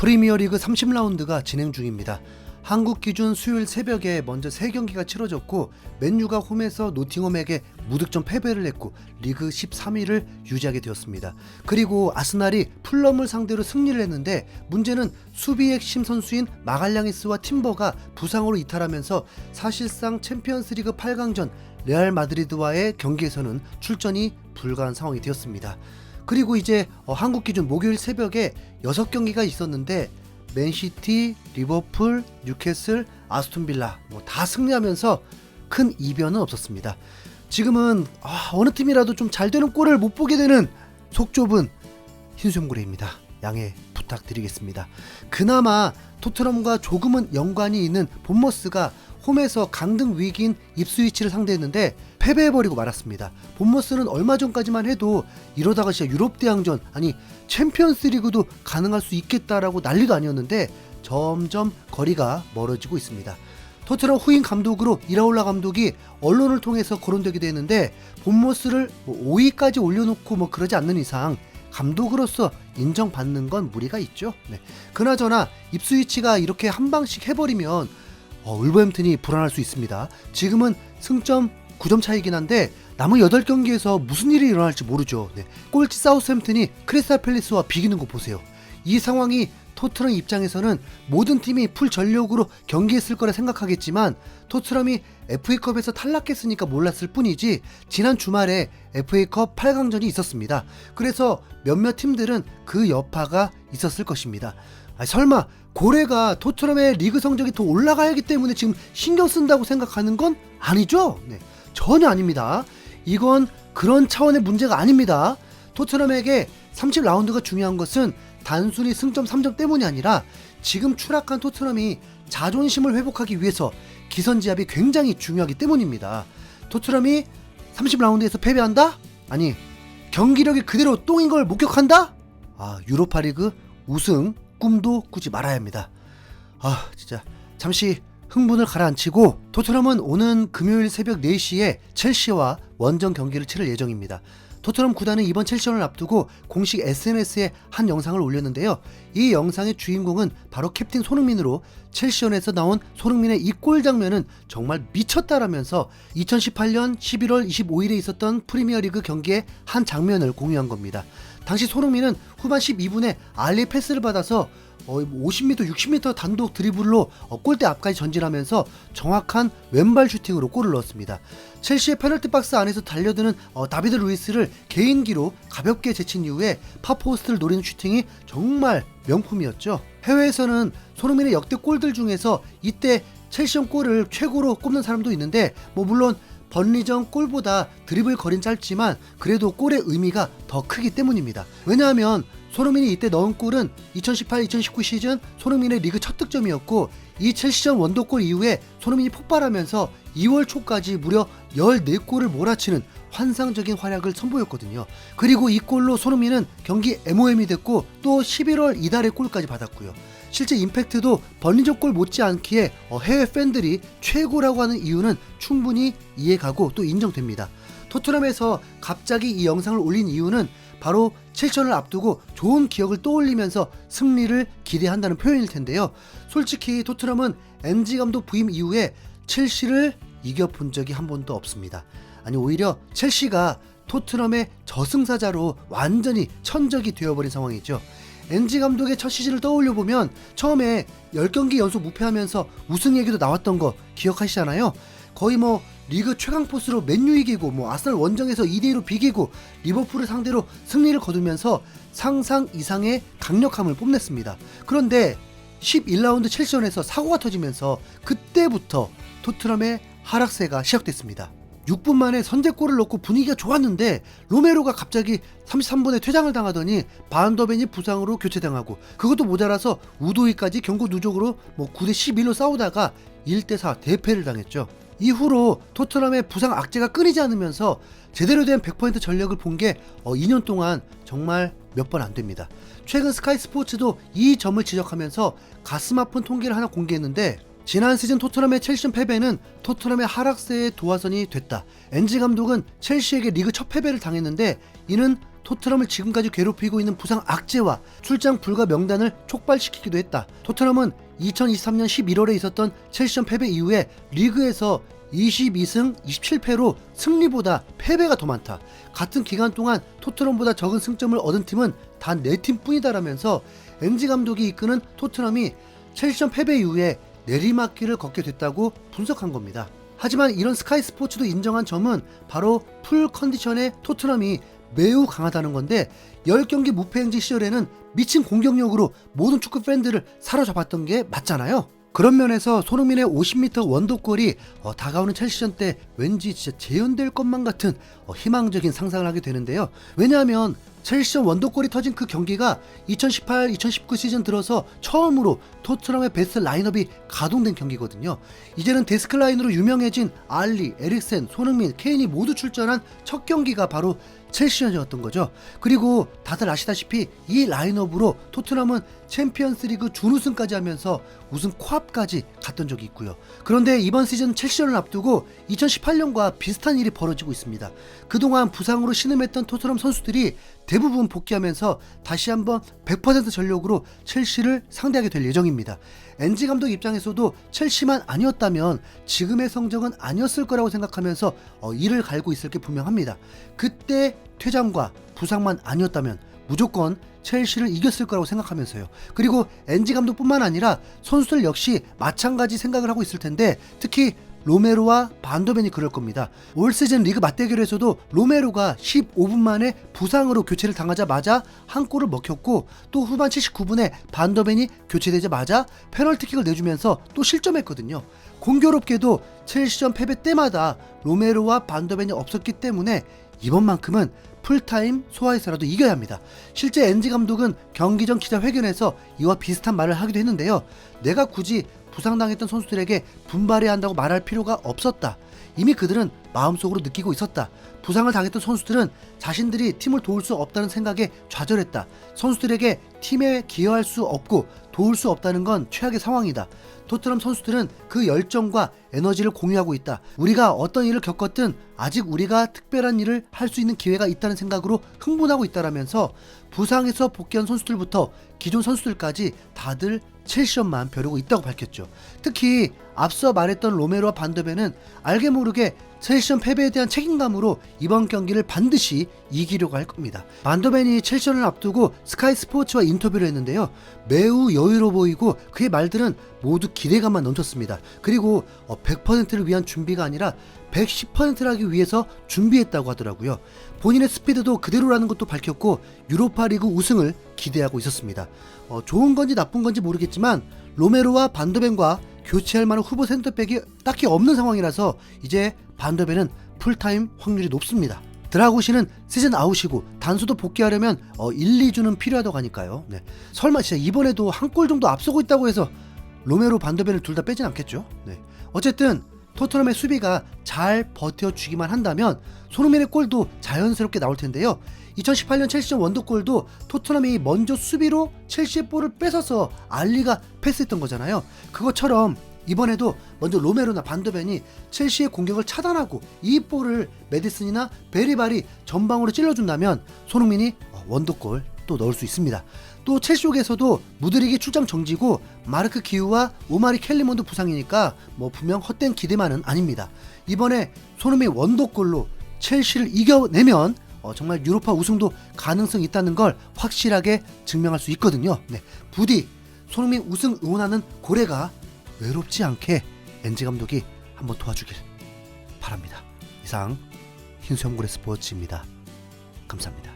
프리미어리그 30라운드가 진행 중입니다. 한국 기준 수요일 새벽에 먼저 3경기가 치러졌고 맨유가 홈에서 노팅엄에게 무득점 패배를 했고 리그 13위를 유지하게 되었습니다. 그리고 아스날이 풀럼을 상대로 승리를 했는데 문제는 수비의 핵심 선수인 마갈량이스와 팀버가 부상으로 이탈하면서 사실상 챔피언스리그 8강전 레알 마드리드와의 경기에서는 출전이 불가한 상황이 되었습니다. 그리고 이제 한국 기준 목요일 새벽에 6경기가 있었는데 맨시티, 리버풀, 뉴캐슬, 아스톤빌라 다 승리하면서 큰 이변은 없었습니다. 지금은 어느 팀이라도 좀 잘 되는 골을 못 보게 되는 속 좁은 흰수염고래입니다. 양해 부탁드리겠습니다. 그나마 토트넘과 조금은 연관이 있는 본머스가 홈에서 강등 위기인 입스위치를 상대했는데 패배해버리고 말았습니다. 본머스는 얼마 전까지만 해도 이러다가 진짜 유럽 대항전 아니 챔피언스 리그도 가능할 수 있겠다라고 난리도 아니었는데 점점 거리가 멀어지고 있습니다. 토트넘 후임 감독으로 이라올라 감독이 언론을 통해서 거론되기도 했는데 본머스를 5위까지 올려놓고 그러지 않는 이상 감독으로서 인정받는 건 무리가 있죠. 그나저나 입스위치가 이렇게 한 방씩 해버리면 울버햄튼이 불안할 수 있습니다. 지금은 승점 9점 차이긴 한데 남은 8경기에서 무슨 일이 일어날지 모르죠. 꼴찌 사우스햄튼이 크리스탈 팰리스와 비기는 거 보세요. 이 상황이 토트넘 입장에서는 모든 팀이 풀 전력으로 경기했을 거라 생각하겠지만 토트넘이 FA컵에서 탈락했으니까 몰랐을 뿐이지 지난 주말에 FA컵 8강전이 있었습니다. 그래서 몇몇 팀들은 그 여파가 있었을 것입니다. 설마 고래가 토트넘의 리그 성적이 더 올라가야 하기 때문에 지금 신경 쓴다고 생각하는 건 아니죠? 전혀 아닙니다. 이건 그런 차원의 문제가 아닙니다. 토트넘에게 30라운드가 중요한 것은 단순히 승점 3점 때문이 아니라 지금 추락한 토트넘이 자존심을 회복하기 위해서 기선제압이 굉장히 중요하기 때문입니다. 토트넘이 30라운드에서 패배한다? 아니 경기력이 그대로 똥인 걸 목격한다? 유로파리그 우승 꿈도 꾸지 말아야 합니다. 진짜 잠시 흥분을 가라앉히고 토트넘은 오는 금요일 새벽 4시에 첼시와 원정 경기를 치를 예정입니다. 토트넘 구단은 이번 첼시전을 앞두고 공식 SNS에 한 영상을 올렸는데요. 이 영상의 주인공은 바로 캡틴 손흥민으로 첼시전에서 나온 손흥민의 이 골 장면은 정말 미쳤다라면서 2018년 11월 25일에 있었던 프리미어리그 경기의 한 장면을 공유한 겁니다. 당시 손흥민은 후반 12분에 알리의 패스를 받아서 50m, 60m 단독 드리블로 골대 앞까지 전진하면서 정확한 왼발 슈팅으로 골을 넣었습니다. 첼시의 페널티 박스 안에서 달려드는 다비드 루이스를 개인기로 가볍게 제친 이후에 팝포스트를 노리는 슈팅이 정말 명품이었죠. 해외에서는 손흥민의 역대 골들 중에서 이때 첼시전 골을 최고로 꼽는 사람도 있는데 물론 번리전 골보다 드리블 거리는 짧지만 그래도 골의 의미가 더 크기 때문입니다. 왜냐하면 손흥민이 이때 넣은 골은 2018-2019 시즌 손흥민의 리그 첫 득점이었고 이 첼시전 원더골 이후에 손흥민이 폭발하면서 2월 초까지 무려 14골을 몰아치는 환상적인 활약을 선보였거든요. 그리고 이 골로 손흥민은 경기 MOM이 됐고 또 11월 이달의 골까지 받았고요. 실제 임팩트도 번리전 골 못지않기에 해외 팬들이 최고라고 하는 이유는 충분히 이해가고 또 인정됩니다. 토트넘에서 갑자기 이 영상을 올린 이유는 바로 첼시전을 앞두고 좋은 기억을 떠올리면서 승리를 기대한다는 표현일 텐데요. 솔직히 토트넘은 엔지 감독 부임 이후에 첼시를 이겨본 적이 한 번도 없습니다. 아니 오히려 첼시가 토트넘의 저승사자로 완전히 천적이 되어버린 상황이죠. 엔지 감독의 첫 시즌을 떠올려보면 처음에 10경기 연속 무패하면서 우승 얘기도 나왔던 거 기억하시잖아요. 거의 리그 최강 포스로 맨유 이기고 아스날 원정에서 2대2로 비기고 리버풀을 상대로 승리를 거두면서 상상 이상의 강력함을 뽐냈습니다. 그런데 11라운드 첼시전에서 사고가 터지면서 그때부터 토트넘의 하락세가 시작됐습니다. 6분 만에 선제골을 넣고 분위기가 좋았는데 로메로가 갑자기 33분에 퇴장을 당하더니 바은더벤이 부상으로 교체당하고 그것도 모자라서 우도이까지 경고 누적으로 9대11로 싸우다가 1대4 대패를 당했죠. 이후로 토트넘의 부상 악재가 끊이지 않으면서 제대로 된 100% 전력을 본 게 2년 동안 정말 몇 번 안 됩니다. 최근 스카이 스포츠도 이 점을 지적하면서 가슴 아픈 통계를 하나 공개했는데 지난 시즌 토트넘의 첼시전 패배는 토트넘의 하락세의 도화선이 됐다. 엔지 감독은 첼시에게 리그 첫 패배를 당했는데 이는 토트넘을 지금까지 괴롭히고 있는 부상 악재와 출장 불가 명단을 촉발시키기도 했다. 토트넘은 2023년 11월에 있었던 첼시전 패배 이후에 리그에서 22승 27패로 승리보다 패배가 더 많다. 같은 기간 동안 토트넘보다 적은 승점을 얻은 팀은 단 4팀 뿐이다라면서 엔지 감독이 이끄는 토트넘이 첼시전 패배 이후에 내리막길을 걷게 됐다고 분석한 겁니다. 하지만 이런 스카이 스포츠도 인정한 점은 바로 풀 컨디션의 토트넘이 매우 강하다는 건데 10경기 무패 행진 시절에는 미친 공격력으로 모든 축구 팬들을 사로잡았던 게 맞잖아요. 그런 면에서 손흥민의 50m 원더골이 다가오는 첼시전 때 왠지 진짜 재현될 것만 같은 희망적인 상상을 하게 되는데요. 왜냐하면 첼시전 원더골이 터진 그 경기가 2018-2019 시즌 들어서 처음으로 토트넘의 베스트 라인업이 가동된 경기거든요. 이제는 데스크 라인으로 유명해진 알리, 에릭센, 손흥민, 케인이 모두 출전한 첫 경기가 바로 첼시전이었던 거죠. 그리고 다들 아시다시피 이 라인업으로 토트넘은 챔피언스리그 준우승까지 하면서 우승 코앞까지 갔던 적이 있고요. 그런데 이번 시즌 첼시전을 앞두고 2018년과 비슷한 일이 벌어지고 있습니다. 그동안 부상으로 신음했던 토트넘 선수들이 대부분 복귀하면서 다시 한번 100% 전력으로 첼시를 상대하게 될 예정입니다. 엔지 감독 입장에서도 첼시만 아니었다면 지금의 성적은 아니었을 거라고 생각하면서 이를 갈고 있을 게 분명합니다. 그때 퇴장과 부상만 아니었다면 무조건 첼시를 이겼을 거라고 생각하면서요. 그리고 엔지 감독뿐만 아니라 선수들 역시 마찬가지 생각을 하고 있을 텐데 특히 로메로와 반더벤이 그럴 겁니다. 올 시즌 리그 맞대결에서도 로메로가 15분 만에 부상으로 교체를 당하자마자 한 골을 먹혔고 또 후반 79분에 반더벤이 교체되자마자 페널티킥을 내주면서 또 실점했거든요. 공교롭게도 첼시전 패배 때마다 로메로와 반더벤이 없었기 때문에 이번만큼은 풀타임 소화해서라도 이겨야 합니다. 실제 엔지 감독은 경기 전 기자회견에서 이와 비슷한 말을 하기도 했는데요. 내가 굳이 부상당했던 선수들에게 분발해야 한다고 말할 필요가 없었다. 이미 그들은 마음속으로 느끼고 있었다. 부상을 당했던 선수들은 자신들이 팀을 도울 수 없다는 생각에 좌절했다. 선수들에게 팀에 기여할 수 없고 도울 수 없다는 건 최악의 상황이다. 토트넘 선수들은 그 열정과 에너지를 공유하고 있다. 우리가 어떤 일을 겪었든 아직 우리가 특별한 일을 할 수 있는 기회가 있다는 생각으로 흥분하고 있다라면서 부상에서 복귀한 선수들부터 기존 선수들까지 다들 첼시전만 벼르고 있다고 밝혔죠. 특히 앞서 말했던 로메로와 반더벤은 알게 모르게 첼시전 패배에 대한 책임감으로 이번 경기를 반드시 이기려고 할 겁니다. 반더벤이 첼시전을 앞두고 스카이 스포츠와 인터뷰를 했는데요. 매우 여유로워 보이고 그의 말들은 모두 기대감만 넘쳤습니다. 그리고 100%를 위한 준비가 아니라 110%를 하기 위해서 준비했다고 하더라고요. 본인의 스피드도 그대로라는 것도 밝혔고 유로파리그 우승을 기대하고 있었습니다. 좋은 건지 나쁜 건지 모르겠지만 로메로와 반더벤과 교체할 만한 후보 센터백이 딱히 없는 상황이라서 이제 반더벤은 풀타임 확률이 높습니다. 드라구시는 시즌 아웃이고 단수도 복귀하려면 1, 2주는 필요하다고 하니까요. 네. 설마 진짜 이번에도 한 골 정도 앞서고 있다고 해서 로메로 반더벤을 둘 다 빼진 않겠죠. 네. 어쨌든 토트넘의 수비가 잘 버텨주기만 한다면 손흥민의 골도 자연스럽게 나올 텐데요. 2018년 첼시전 원더골도 토트넘이 먼저 수비로 첼시의 볼을 뺏어서 알리가 패스했던 거잖아요. 그것처럼 이번에도 먼저 로메로나 반더벤이 첼시의 공격을 차단하고 이 볼을 메디슨이나 베리발이 전방으로 찔러준다면 손흥민이 원더골 또 넣을 수 있습니다. 또 첼시 쪽에서도 무드릭이 출장 정지고 마르크 기우와 오마리 켈리몬도 부상이니까 분명 헛된 기대만은 아닙니다. 이번에 손흥민 원더골로 첼시를 이겨내면 정말 유로파 우승도 가능성이 있다는 걸 확실하게 증명할 수 있거든요. 네, 부디 손흥민 우승 응원하는 고래가 외롭지 않게 엔지 감독이 한번 도와주길 바랍니다. 이상 흰수염고래 스포츠입니다. 감사합니다.